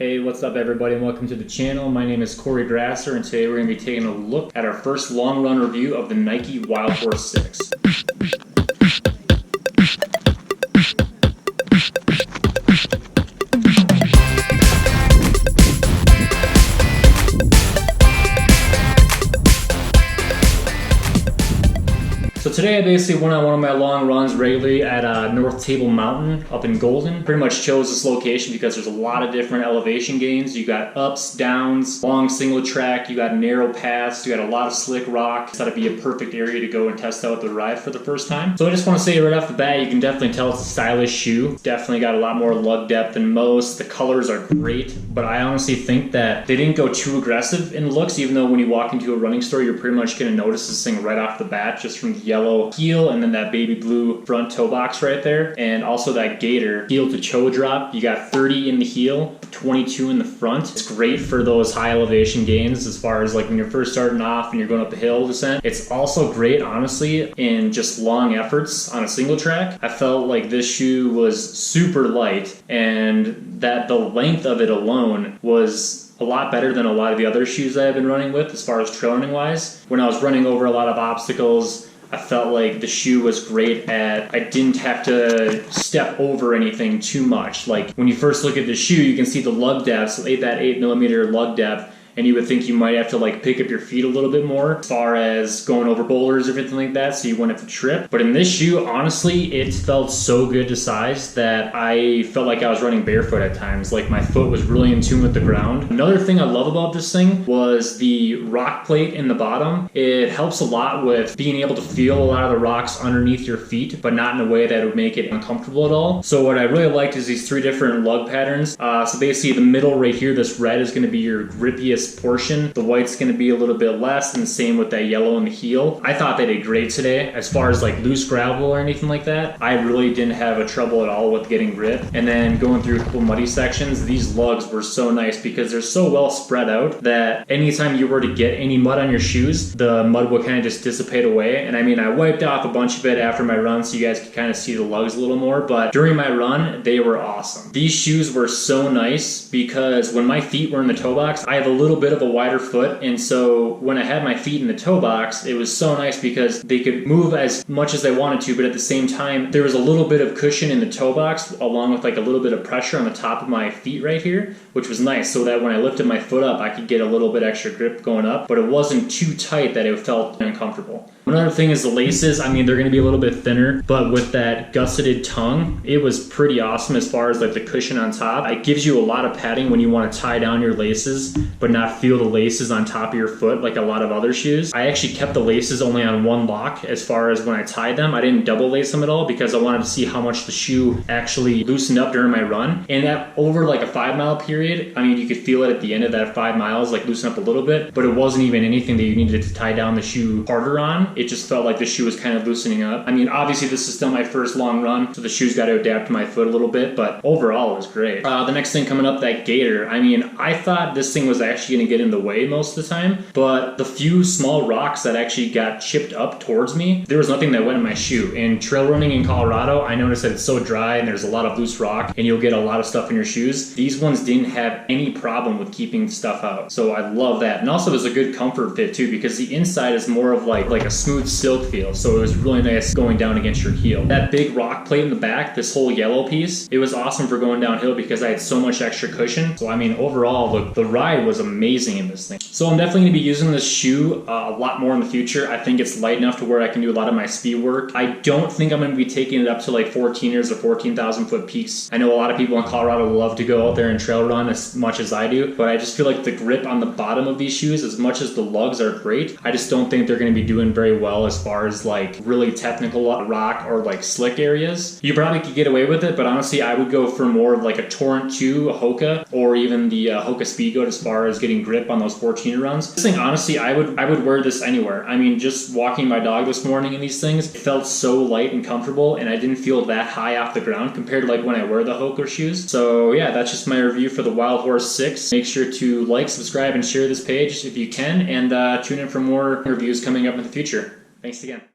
Hey, what's up everybody and welcome to the channel. My name is Cory and today we're going to be taking a look at our first long run review of the Nike Wildhorse 6. So today I basically went on one of my long runs regularly at North Table Mountain up in Golden. Pretty much chose this location because there's a lot of different elevation gains. You got ups, downs, long single track, you got narrow paths, you got a lot of slick rock. So that'd be a perfect area to go and test out the ride for the first time. So I just want to say right off the bat, you can definitely tell it's a stylish shoe. Definitely got a lot more lug depth than most. The colors are great, but I honestly think that they didn't go too aggressive in looks, even though when you walk into a running store, you're pretty much going to notice this thing right off the bat just from the yellow heel and then that baby blue front toe box right there, and also that gator heel to toe drop. You got 30 in the heel, 22 in the front. It's great for those high elevation gains as far as like when you're first starting off and you're going up a hill descent. It's also great honestly in just long efforts on a single track. I felt like this shoe was super light and that the length of it alone was a lot better than a lot of the other shoes that I've been running with as far as trail running wise. When I was running over a lot of obstacles, I felt like the shoe was great at, I didn't have to step over anything too much. Like when you first look at the shoe, you can see the lug depth, so that 8mm lug depth, and you would think you might have to like pick up your feet a little bit more as far as going over boulders or everything like that, so you wouldn't have to trip. But in this shoe, honestly, it felt so good to size that I felt like I was running barefoot at times. Like my foot was really in tune with the ground. Another thing I love about this thing was the rock plate in the bottom. It helps a lot with being able to feel a lot of the rocks underneath your feet, but not in a way that would make it uncomfortable at all. So what I really liked is these three different lug patterns. So basically the middle right here, this red is going to be your grippiest portion. The white's going to be a little bit less, and the same with that yellow in the heel. I thought they did great today. As far as like loose gravel or anything like that, I really didn't have a trouble at all with getting grip. And then going through a couple muddy sections, these lugs were so nice because they're so well spread out that anytime you were to get any mud on your shoes, the mud would kind of just dissipate away. And I mean, I wiped off a bunch of it after my run so you guys could kind of see the lugs a little more, but during my run, they were awesome. These shoes were so nice because when my feet were in the toe box, I have a little bit of a wider foot, and so when I had my feet in the toe box, it was so nice because they could move as much as they wanted to, but at the same time there was a little bit of cushion in the toe box along with like a little bit of pressure on the top of my feet right here, which was nice, so that when I lifted my foot up I could get a little bit extra grip going up, but it wasn't too tight that it felt uncomfortable. Another thing is the laces. I mean, they're going to be a little bit thinner, but with that gusseted tongue, it was pretty awesome as far as like the cushion on top. It gives you a lot of padding when you want to tie down your laces, but not feel the laces on top of your foot like a lot of other shoes. I actually kept the laces only on one lock as far as when I tied them. I didn't double lace them at all because I wanted to see how much the shoe actually loosened up during my run. And that over like a 5-mile period, I mean, you could feel it at the end of that 5 miles, like loosen up a little bit, but it wasn't even anything that you needed to tie down the shoe harder on. It just felt like the shoe was kind of loosening up. I mean, obviously this is still my first long run, so the shoe's got to adapt to my foot a little bit, but overall it was great. The next thing coming up, that gator. I mean, I thought this thing was actually going to get in the way most of the time, but the few small rocks that actually got chipped up towards me, there was nothing that went in my shoe. In trail running in Colorado, I noticed that it's so dry and there's a lot of loose rock and you'll get a lot of stuff in your shoes. These ones didn't have any problem with keeping stuff out, so I love that. And also there's a good comfort fit too because the inside is more of like a smooth silk feel, so it was really nice going down against your heel. That big rock plate in the back, this whole yellow piece, it was awesome for going downhill because I had so much extra cushion. So I mean, overall the ride was amazing in this thing. So I'm definitely going to be using this shoe a lot more in the future. I think it's light enough to where I can do a lot of my speed work. I don't think I'm going to be taking it up to like 14ers or 14,000 foot peaks. I know a lot of people in Colorado love to go out there and trail run as much as I do, but I just feel like the grip on the bottom of these shoes, as much as the lugs are great, I just don't think they're going to be doing very well as far as like really technical rock or like slick areas. You probably could get away with it, but honestly I would go for more of like a Torrent 2, a Hoka, or even the Hoka Speedgoat as far as getting grip on those 14er runs. This thing, honestly, I would wear this anywhere. I mean, just walking my dog this morning in these things, it felt so light and comfortable, and I didn't feel that high off the ground compared to like when I wear the Hoka shoes. So yeah, that's just my review for the Wildhorse 6. Make sure to like, subscribe, and share this page if you can, and tune in for more reviews coming up in the future. Thanks again.